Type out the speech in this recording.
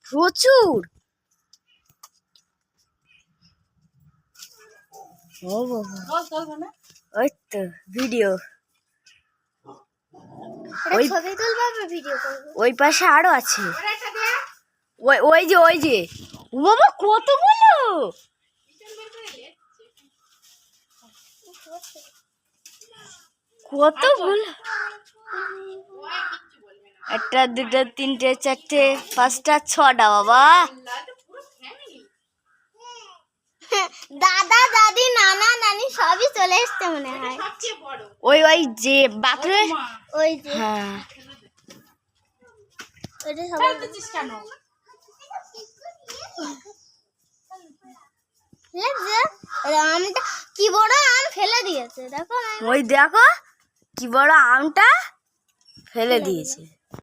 প্রচুর। ও বাবা, ওই তো ভিডিও, ওই পাশে আরো আছে। ওই যে ও বাবা কতগুলো, কতগুলো, একটা দুটো তিনটে চারটে পাঁচটা ছটা বাবা। দাদা দাদি নানা নানি সবই চলে এসছে মনে হয়। ওই যে বাথরুমে, ওই যে হ্যাঁ ওইটা সবাই আমটা কি বড় আম ফেলে দিয়েছে দেখো। ওই দেখো কি বড় আমটা ফেলে দিয়েছে।